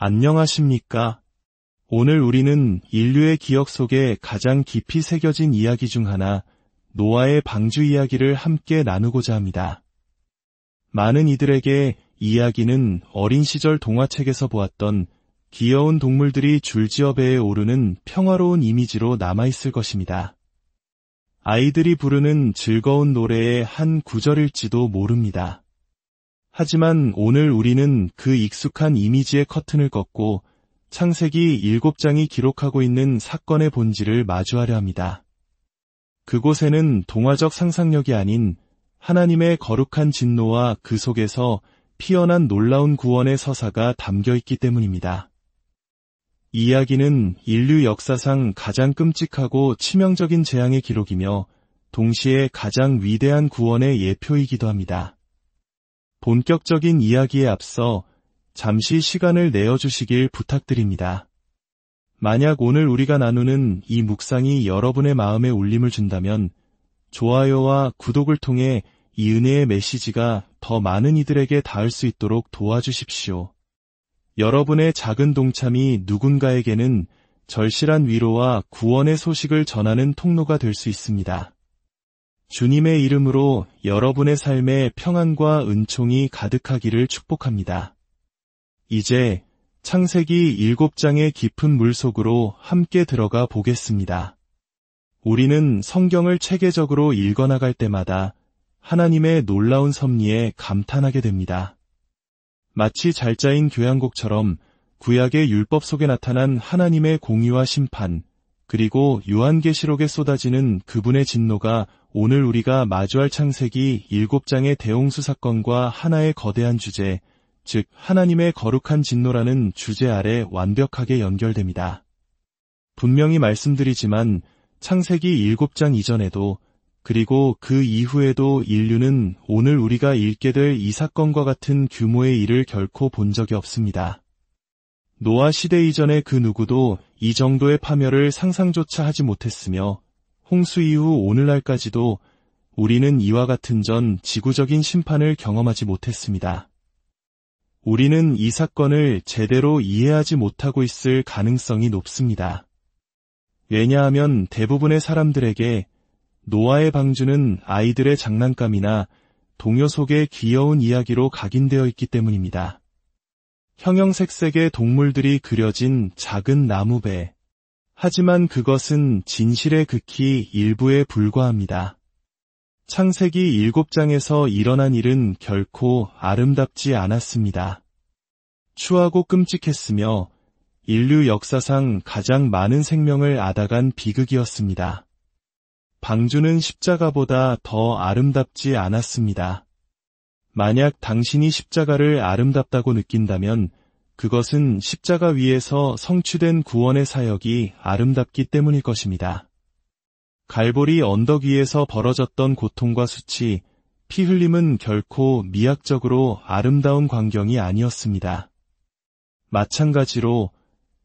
안녕하십니까? 오늘 우리는 인류의 기억 속에 가장 깊이 새겨진 이야기 중 하나, 노아의 방주 이야기를 함께 나누고자 합니다. 많은 이들에게 이야기는 어린 시절 동화책에서 보았던 귀여운 동물들이 줄지어 배에 오르는 평화로운 이미지로 남아있을 것입니다. 아이들이 부르는 즐거운 노래의 한 구절일지도 모릅니다. 하지만 오늘 우리는 그 익숙한 이미지의 커튼을 걷고 창세기 7장이 기록하고 있는 사건의 본질을 마주하려 합니다. 그곳에는 동화적 상상력이 아닌 하나님의 거룩한 진노와 그 속에서 피어난 놀라운 구원의 서사가 담겨 있기 때문입니다. 이 이야기는 인류 역사상 가장 끔찍하고 치명적인 재앙의 기록이며 동시에 가장 위대한 구원의 예표이기도 합니다. 본격적인 이야기에 앞서 잠시 시간을 내어주시길 부탁드립니다. 만약 오늘 우리가 나누는 이 묵상이 여러분의 마음에 울림을 준다면 좋아요와 구독을 통해 이 은혜의 메시지가 더 많은 이들에게 닿을 수 있도록 도와주십시오. 여러분의 작은 동참이 누군가에게는 절실한 위로와 구원의 소식을 전하는 통로가 될 수 있습니다. 주님의 이름으로 여러분의 삶에 평안과 은총이 가득하기를 축복합니다. 이제 창세기 7장의 깊은 물속으로 함께 들어가 보겠습니다. 우리는 성경을 체계적으로 읽어나갈 때마다 하나님의 놀라운 섭리에 감탄하게 됩니다. 마치 잘 짜인 교향곡처럼 구약의 율법 속에 나타난 하나님의 공의와 심판, 그리고 요한계시록에 쏟아지는 그분의 진노가 오늘 우리가 마주할 창세기 7장의 대홍수 사건과 하나의 거대한 주제, 즉 하나님의 거룩한 진노라는 주제 아래 완벽하게 연결됩니다. 분명히 말씀드리지만 창세기 7장 이전에도 그리고 그 이후에도 인류는 오늘 우리가 읽게 될 이 사건과 같은 규모의 일을 결코 본 적이 없습니다. 노아 시대 이전의 그 누구도 이 정도의 파멸을 상상조차 하지 못했으며 홍수 이후 오늘날까지도 우리는 이와 같은 전 지구적인 심판을 경험하지 못했습니다. 우리는 이 사건을 제대로 이해하지 못하고 있을 가능성이 높습니다. 왜냐하면 대부분의 사람들에게 노아의 방주는 아이들의 장난감이나 동요 속의 귀여운 이야기로 각인되어 있기 때문입니다. 형형색색의 동물들이 그려진 작은 나무배. 하지만 그것은 진실의 극히 일부에 불과합니다. 창세기 7장에서 일어난 일은 결코 아름답지 않았습니다. 추하고 끔찍했으며 인류 역사상 가장 많은 생명을 앗아간 비극이었습니다. 방주는 십자가보다 더 아름답지 않았습니다. 만약 당신이 십자가를 아름답다고 느낀다면 그것은 십자가 위에서 성취된 구원의 사역이 아름답기 때문일 것입니다. 갈보리 언덕 위에서 벌어졌던 고통과 수치, 피 흘림은 결코 미학적으로 아름다운 광경이 아니었습니다. 마찬가지로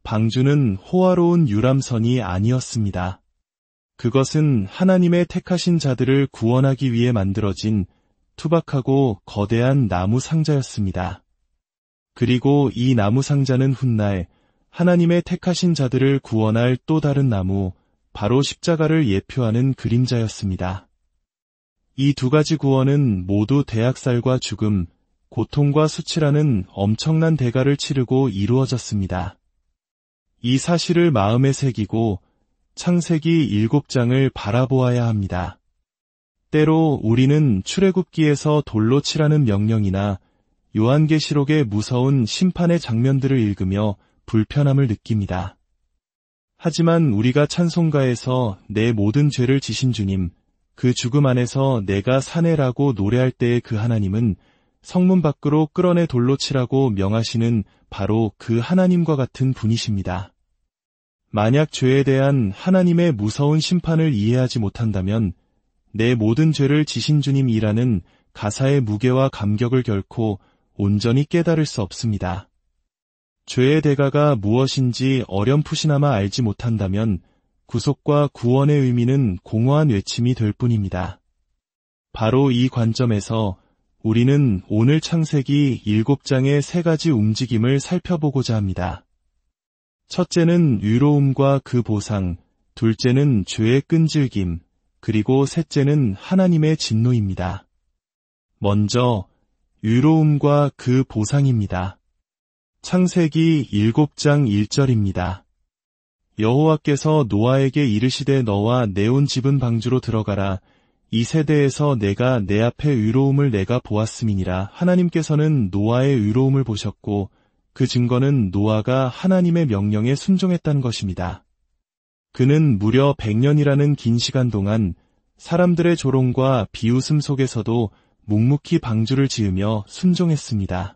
방주는 호화로운 유람선이 아니었습니다. 그것은 하나님의 택하신 자들을 구원하기 위해 만들어진 투박하고 거대한 나무 상자였습니다. 그리고 이 나무 상자는 훗날 하나님의 택하신 자들을 구원할 또 다른 나무, 바로 십자가를 예표하는 그림자였습니다. 이 두 가지 구원은 모두 대학살과 죽음, 고통과 수치라는 엄청난 대가를 치르고 이루어졌습니다. 이 사실을 마음에 새기고 창세기 7장을 바라보아야 합니다. 때로 우리는 출애굽기에서 돌로 치라는 명령이나 요한계시록의 무서운 심판의 장면들을 읽으며 불편함을 느낍니다. 하지만 우리가 찬송가에서 내 모든 죄를 지신 주님, 그 죽음 안에서 내가 사내라고 노래할 때의 그 하나님은 성문 밖으로 끌어내 돌로 치라고 명하시는 바로 그 하나님과 같은 분이십니다. 만약 죄에 대한 하나님의 무서운 심판을 이해하지 못한다면 내 모든 죄를 지신 주님이라는 가사의 무게와 감격을 결코 온전히 깨달을 수 없습니다. 죄의 대가가 무엇인지 어렴풋이나마 알지 못한다면 구속과 구원의 의미는 공허한 외침이 될 뿐입니다. 바로 이 관점에서 우리는 오늘 창세기 7장의 3가지 움직임을 살펴보고자 합니다. 첫째는 의로움과 그 보상, 둘째는 죄의 끈질김, 그리고 셋째는 하나님의 진노입니다. 먼저 의로움과 그 보상입니다. 창세기 7장 1절입니다. 여호와께서 노아에게 이르시되 너와 내 온 집은 방주로 들어가라. 이 세대에서 내가 내 앞에 의로움을 내가 보았음이니라. 하나님께서는 노아의 의로움을 보셨고 그 증거는 노아가 하나님의 명령에 순종했다는 것입니다. 그는 무려 100년이라는 긴 시간 동안 사람들의 조롱과 비웃음 속에서도 묵묵히 방주를 지으며 순종했습니다.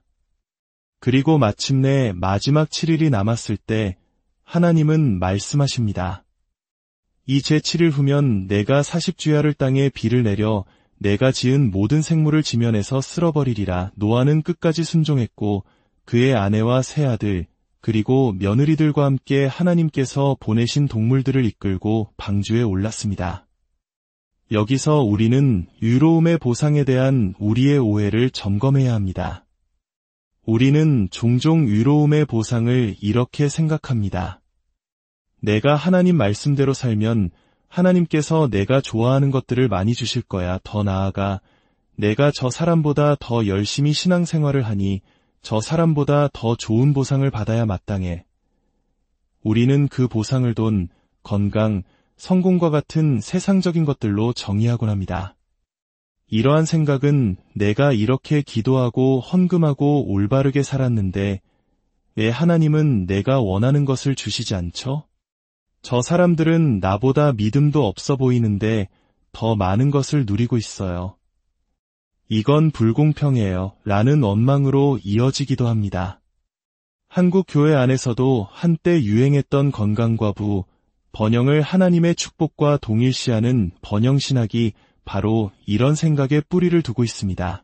그리고 마침내 마지막 7일이 남았을 때 하나님은 말씀하십니다. 이 제7일 후면 내가 40주야를 땅에 비를 내려 내가 지은 모든 생물을 지면에서 쓸어버리리라. 노아는 끝까지 순종했고 그의 아내와 세 아들 그리고 며느리들과 함께 하나님께서 보내신 동물들을 이끌고 방주에 올랐습니다. 여기서 우리는 의로움의 보상에 대한 우리의 오해를 점검해야 합니다. 우리는 종종 의로움의 보상을 이렇게 생각합니다. 내가 하나님 말씀대로 살면 하나님께서 내가 좋아하는 것들을 많이 주실 거야. 더 나아가 내가 저 사람보다 더 열심히 신앙생활을 하니 저 사람보다 더 좋은 보상을 받아야 마땅해. 우리는 그 보상을 돈, 건강, 성공과 같은 세상적인 것들로 정의하곤 합니다. 이러한 생각은 내가 이렇게 기도하고 헌금하고 올바르게 살았는데 왜 하나님은 내가 원하는 것을 주시지 않죠? 저 사람들은 나보다 믿음도 없어 보이는데 더 많은 것을 누리고 있어요. 이건 불공평해요. 라는 원망으로 이어지기도 합니다. 한국 교회 안에서도 한때 유행했던 건강과 부, 번영을 하나님의 축복과 동일시하는 번영신학이 바로 이런 생각에 뿌리를 두고 있습니다.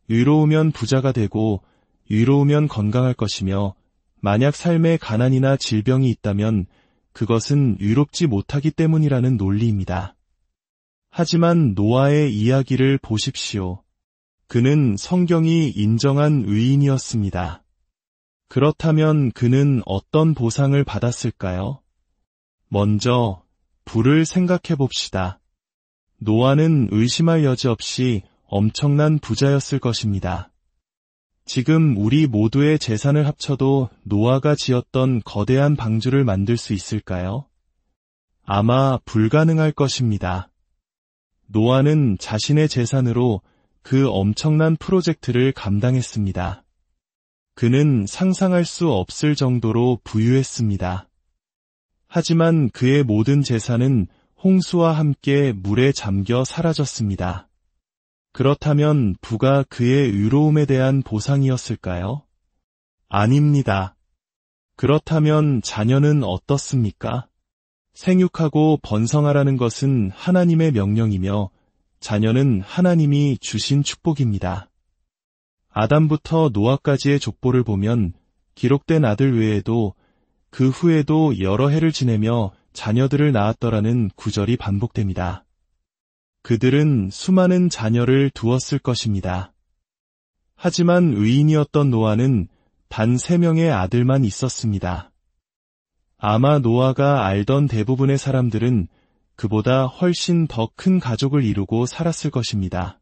의로우면 부자가 되고 의로우면 건강할 것이며 만약 삶에 가난이나 질병이 있다면 그것은 의롭지 못하기 때문이라는 논리입니다. 하지만 노아의 이야기를 보십시오. 그는 성경이 인정한 의인이었습니다. 그렇다면 그는 어떤 보상을 받았을까요? 먼저 부를 생각해 봅시다. 노아는 의심할 여지 없이 엄청난 부자였을 것입니다. 지금 우리 모두의 재산을 합쳐도 노아가 지었던 거대한 방주를 만들 수 있을까요? 아마 불가능할 것입니다. 노아는 자신의 재산으로 그 엄청난 프로젝트를 감당했습니다. 그는 상상할 수 없을 정도로 부유했습니다. 하지만 그의 모든 재산은 홍수와 함께 물에 잠겨 사라졌습니다. 그렇다면 부가 그의 의로움에 대한 보상이었을까요? 아닙니다. 그렇다면 자녀는 어떻습니까? 생육하고 번성하라는 것은 하나님의 명령이며 자녀는 하나님이 주신 축복입니다. 아담부터 노아까지의 족보를 보면 기록된 아들 외에도 그 후에도 여러 해를 지내며 자녀들을 낳았더라는 구절이 반복됩니다. 그들은 수많은 자녀를 두었을 것입니다. 하지만 의인이었던 노아는 단 3명의 아들만 있었습니다. 아마 노아가 알던 대부분의 사람들은 그보다 훨씬 더 큰 가족을 이루고 살았을 것입니다.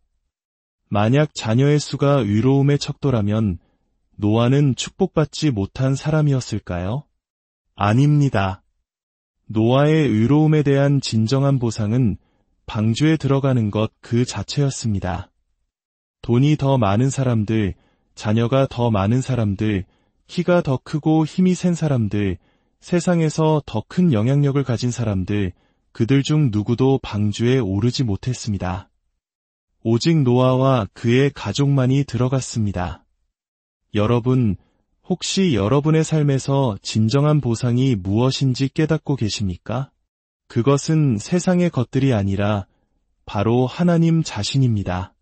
만약 자녀의 수가 의로움의 척도라면 노아는 축복받지 못한 사람이었을까요? 아닙니다. 노아의 의로움에 대한 진정한 보상은 방주에 들어가는 것 그 자체였습니다. 돈이 더 많은 사람들, 자녀가 더 많은 사람들, 키가 더 크고 힘이 센 사람들, 세상에서 더 큰 영향력을 가진 사람들, 그들 중 누구도 방주에 오르지 못했습니다. 오직 노아와 그의 가족만이 들어갔습니다. 여러분, 혹시 여러분의 삶에서 진정한 보상이 무엇인지 깨닫고 계십니까? 그것은 세상의 것들이 아니라 바로 하나님 자신입니다.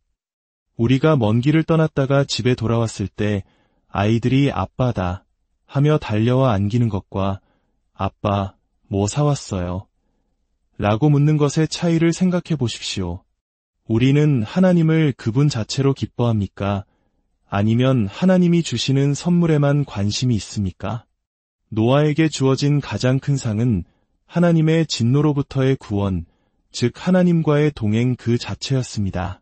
우리가 먼 길을 떠났다가 집에 돌아왔을 때 아이들이 아빠다 하며 달려와 안기는 것과 아빠, 뭐 사왔어요? 라고 묻는 것의 차이를 생각해 보십시오. 우리는 하나님을 그분 자체로 기뻐합니까? 아니면 하나님이 주시는 선물에만 관심이 있습니까? 노아에게 주어진 가장 큰 상은 하나님의 진노로부터의 구원, 즉 하나님과의 동행 그 자체였습니다.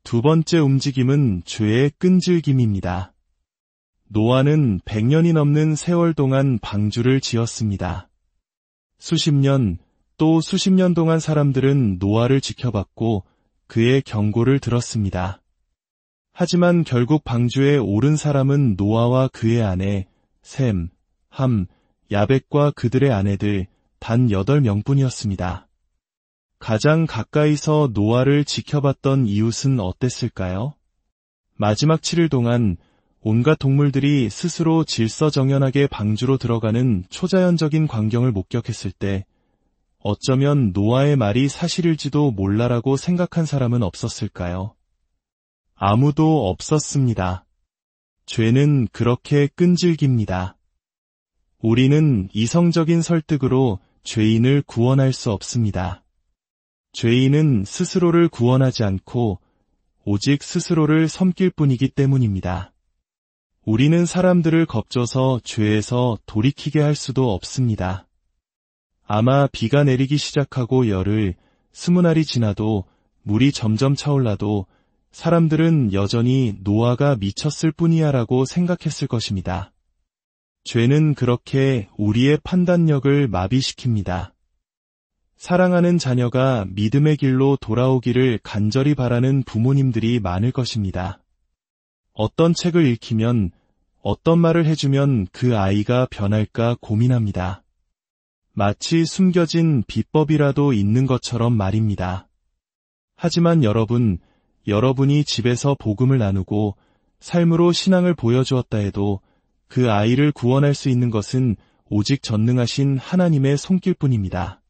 두 번째 움직임은 죄의 끈질김입니다. 노아는 100년이 넘는 세월 동안 방주를 지었습니다. 수십 년, 또 수십 년 동안 사람들은 노아를 지켜봤고 그의 경고를 들었습니다. 하지만 결국 방주에 오른 사람은 노아와 그의 아내, 셈, 함, 야벳과 그들의 아내들 단 8명뿐이었습니다. 가장 가까이서 노아를 지켜봤던 이웃은 어땠을까요? 마지막 7일 동안 온갖 동물들이 스스로 질서정연하게 방주로 들어가는 초자연적인 광경을 목격했을 때 어쩌면 노아의 말이 사실일지도 몰라라고 생각한 사람은 없었을까요? 아무도 없었습니다. 죄는 그렇게 끈질깁니다. 우리는 이성적인 설득으로 죄인을 구원할 수 없습니다. 죄인은 스스로를 구원하지 않고 오직 스스로를 섬길 뿐이기 때문입니다. 우리는 사람들을 겁줘서 죄에서 돌이키게 할 수도 없습니다. 아마 비가 내리기 시작하고 열흘, 20날이 지나도 물이 점점 차올라도 사람들은 여전히 노아가 미쳤을 뿐이야 라고 생각했을 것입니다. 죄는 그렇게 우리의 판단력을 마비시킵니다. 사랑하는 자녀가 믿음의 길로 돌아오기를 간절히 바라는 부모님들이 많을 것입니다. 어떤 책을 읽히면, 어떤 말을 해주면 그 아이가 변할까 고민합니다. 마치 숨겨진 비법이라도 있는 것처럼 말입니다. 하지만 여러분이 집에서 복음을 나누고 삶으로 신앙을 보여주었다 해도 그 아이를 구원할 수 있는 것은 오직 전능하신 하나님의 손길뿐입니다.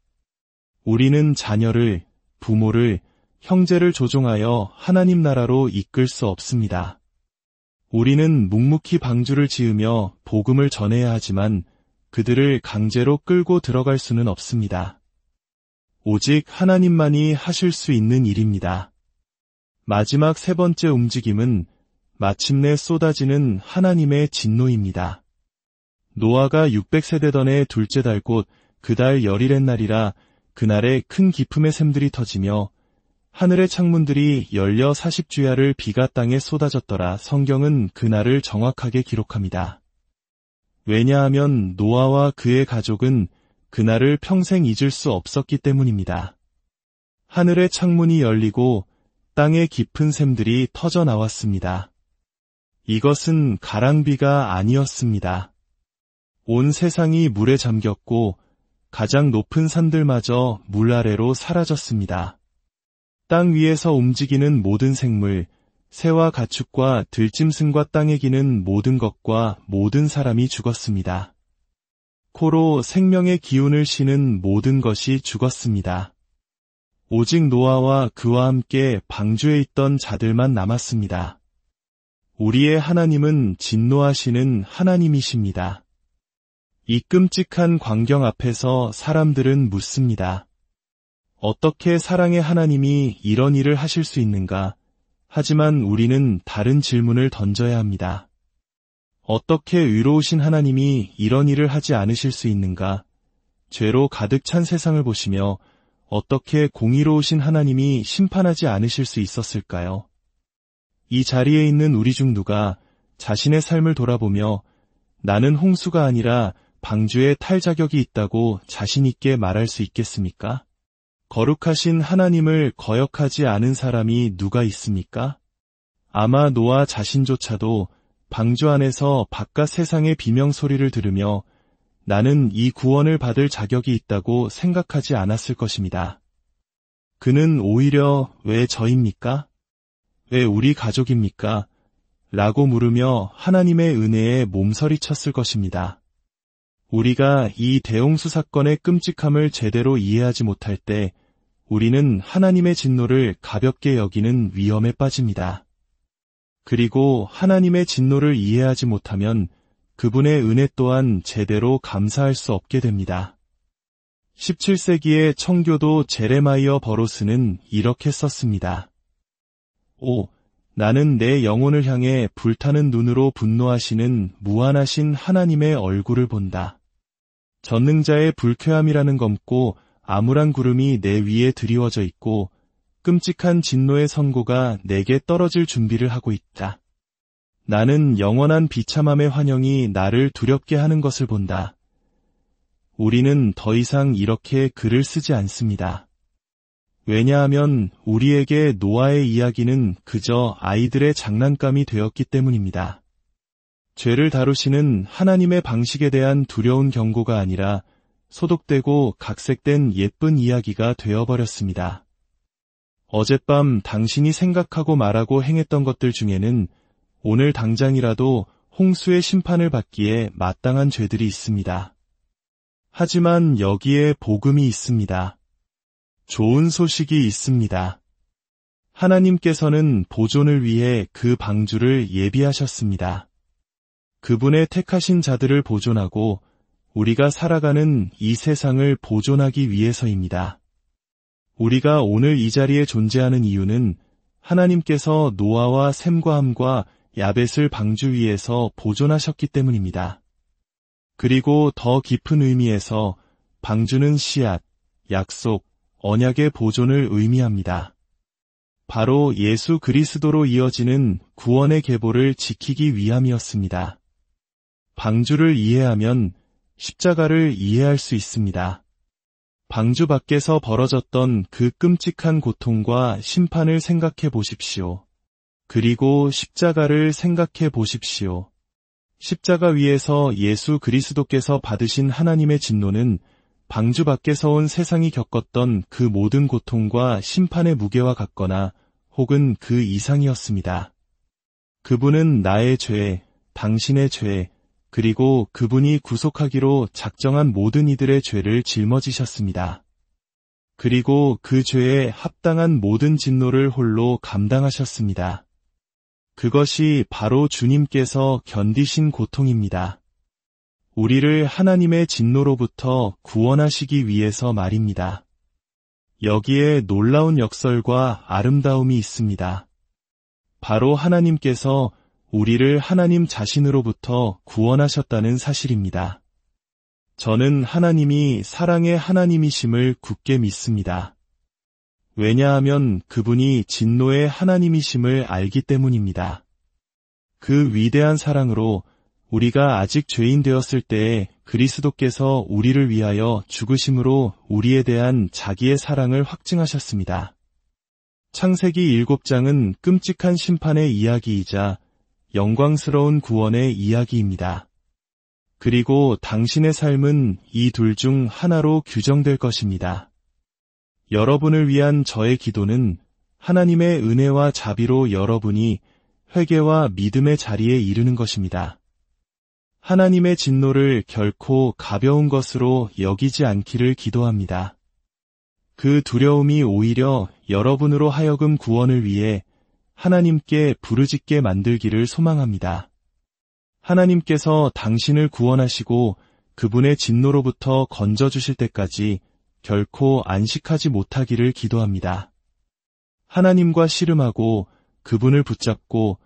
우리는 자녀를, 부모를, 형제를 조종하여 하나님 나라로 이끌 수 없습니다. 우리는 묵묵히 방주를 지으며 복음을 전해야 하지만 그들을 강제로 끌고 들어갈 수는 없습니다. 오직 하나님만이 하실 수 있는 일입니다. 마지막 세 번째 움직임은 마침내 쏟아지는 하나님의 진노입니다. 노아가 600세대던 해 둘째 달 곧 그 달 열일의 날이라 그날에 큰 기품의 샘들이 터지며 하늘의 창문들이 열려 40주야를 비가 땅에 쏟아졌더라. 성경은 그날을 정확하게 기록합니다. 왜냐하면 노아와 그의 가족은 그날을 평생 잊을 수 없었기 때문입니다. 하늘의 창문이 열리고 땅의 깊은 샘들이 터져 나왔습니다. 이것은 가랑비가 아니었습니다. 온 세상이 물에 잠겼고 가장 높은 산들마저 물 아래로 사라졌습니다. 땅 위에서 움직이는 모든 생물, 새와 가축과 들짐승과 땅에 기는 모든 것과 모든 사람이 죽었습니다. 코로 생명의 기운을 쉬는 모든 것이 죽었습니다. 오직 노아와 그와 함께 방주에 있던 자들만 남았습니다. 우리의 하나님은 진노하시는 하나님이십니다. 이 끔찍한 광경 앞에서 사람들은 묻습니다. 어떻게 사랑의 하나님이 이런 일을 하실 수 있는가? 하지만 우리는 다른 질문을 던져야 합니다. 어떻게 의로우신 하나님이 이런 일을 하지 않으실 수 있는가? 죄로 가득 찬 세상을 보시며 어떻게 공의로우신 하나님이 심판하지 않으실 수 있었을까요? 이 자리에 있는 우리 중 누가 자신의 삶을 돌아보며 나는 홍수가 아니라 방주에 탈 자격이 있다고 자신 있게 말할 수 있겠습니까? 거룩하신 하나님을 거역하지 않은 사람이 누가 있습니까? 아마 노아 자신조차도 방주 안에서 바깥 세상의 비명소리를 들으며 나는 이 구원을 받을 자격이 있다고 생각하지 않았을 것입니다. 그는 오히려 왜 저입니까? 왜 우리 가족입니까? 라고 물으며 하나님의 은혜에 몸서리쳤을 것입니다. 우리가 이 대홍수 사건의 끔찍함을 제대로 이해하지 못할 때 우리는 하나님의 진노를 가볍게 여기는 위험에 빠집니다. 그리고 하나님의 진노를 이해하지 못하면 그분의 은혜 또한 제대로 감사할 수 없게 됩니다. 17세기의 청교도 제레마이어 버로스는 이렇게 썼습니다. 오, 나는 내 영혼을 향해 불타는 눈으로 분노하시는 무한하신 하나님의 얼굴을 본다. 전능자의 불쾌함이라는 검고 암울한 구름이 내 위에 드리워져 있고 끔찍한 진노의 선고가 내게 떨어질 준비를 하고 있다. 나는 영원한 비참함의 환영이 나를 두렵게 하는 것을 본다. 우리는 더 이상 이렇게 글을 쓰지 않습니다. 왜냐하면 우리에게 노아의 이야기는 그저 아이들의 장난감이 되었기 때문입니다. 죄를 다루시는 하나님의 방식에 대한 두려운 경고가 아니라 소독되고 각색된 예쁜 이야기가 되어버렸습니다. 어젯밤 당신이 생각하고 말하고 행했던 것들 중에는 오늘 당장이라도 홍수의 심판을 받기에 마땅한 죄들이 있습니다. 하지만 여기에 복음이 있습니다. 좋은 소식이 있습니다. 하나님께서는 보존을 위해 그 방주를 예비하셨습니다. 그분의 택하신 자들을 보존하고 우리가 살아가는 이 세상을 보존하기 위해서입니다. 우리가 오늘 이 자리에 존재하는 이유는 하나님께서 노아와 셈과 함과 야벳을 방주 위에서 보존하셨기 때문입니다. 그리고 더 깊은 의미에서 방주는 씨앗, 약속, 언약의 보존을 의미합니다. 바로 예수 그리스도로 이어지는 구원의 계보를 지키기 위함이었습니다. 방주를 이해하면 십자가를 이해할 수 있습니다. 방주 밖에서 벌어졌던 그 끔찍한 고통과 심판을 생각해 보십시오. 그리고 십자가를 생각해 보십시오. 십자가 위에서 예수 그리스도께서 받으신 하나님의 진노는 방주 밖에서 온 세상이 겪었던 그 모든 고통과 심판의 무게와 같거나 혹은 그 이상이었습니다. 그분은 나의 죄, 당신의 죄, 그리고 그분이 구속하기로 작정한 모든 이들의 죄를 짊어지셨습니다. 그리고 그 죄에 합당한 모든 진노를 홀로 감당하셨습니다. 그것이 바로 주님께서 견디신 고통입니다. 우리를 하나님의 진노로부터 구원하시기 위해서 말입니다. 여기에 놀라운 역설과 아름다움이 있습니다. 바로 하나님께서 우리를 하나님 자신으로부터 구원하셨다는 사실입니다. 저는 하나님이 사랑의 하나님이심을 굳게 믿습니다. 왜냐하면 그분이 진노의 하나님이심을 알기 때문입니다. 그 위대한 사랑으로 우리가 아직 죄인 되었을 때에 그리스도께서 우리를 위하여 죽으심으로 우리에 대한 자기의 사랑을 확증하셨습니다. 창세기 7장은 끔찍한 심판의 이야기이자 영광스러운 구원의 이야기입니다. 그리고 당신의 삶은 이 둘 중 하나로 규정될 것입니다. 여러분을 위한 저의 기도는 하나님의 은혜와 자비로 여러분이 회개와 믿음의 자리에 이르는 것입니다. 하나님의 진노를 결코 가벼운 것으로 여기지 않기를 기도합니다. 그 두려움이 오히려 여러분으로 하여금 구원을 위해 하나님께 부르짖게 만들기를 소망합니다. 하나님께서 당신을 구원하시고 그분의 진노로부터 건져주실 때까지 결코 안식하지 못하기를 기도합니다. 하나님과 씨름하고 그분을 붙잡고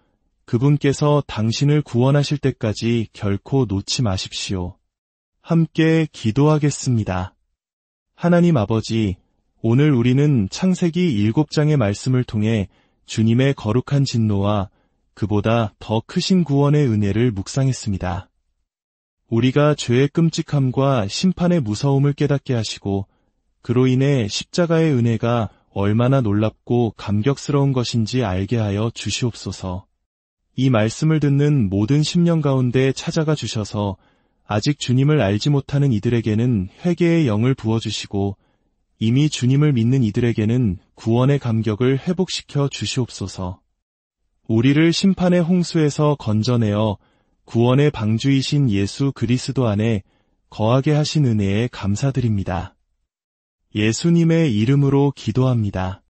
그분께서 당신을 구원하실 때까지 결코 놓지 마십시오. 함께 기도하겠습니다. 하나님 아버지, 오늘 우리는 창세기 7장의 말씀을 통해 주님의 거룩한 진노와 그보다 더 크신 구원의 은혜를 묵상했습니다. 우리가 죄의 끔찍함과 심판의 무서움을 깨닫게 하시고 그로 인해 십자가의 은혜가 얼마나 놀랍고 감격스러운 것인지 알게 하여 주시옵소서. 이 말씀을 듣는 모든 심령 가운데 찾아가 주셔서 아직 주님을 알지 못하는 이들에게는 회개의 영을 부어주시고 이미 주님을 믿는 이들에게는 구원의 감격을 회복시켜 주시옵소서. 우리를 심판의 홍수에서 건져내어 구원의 방주이신 예수 그리스도 안에 거하게 하신 은혜에 감사드립니다. 예수님의 이름으로 기도합니다.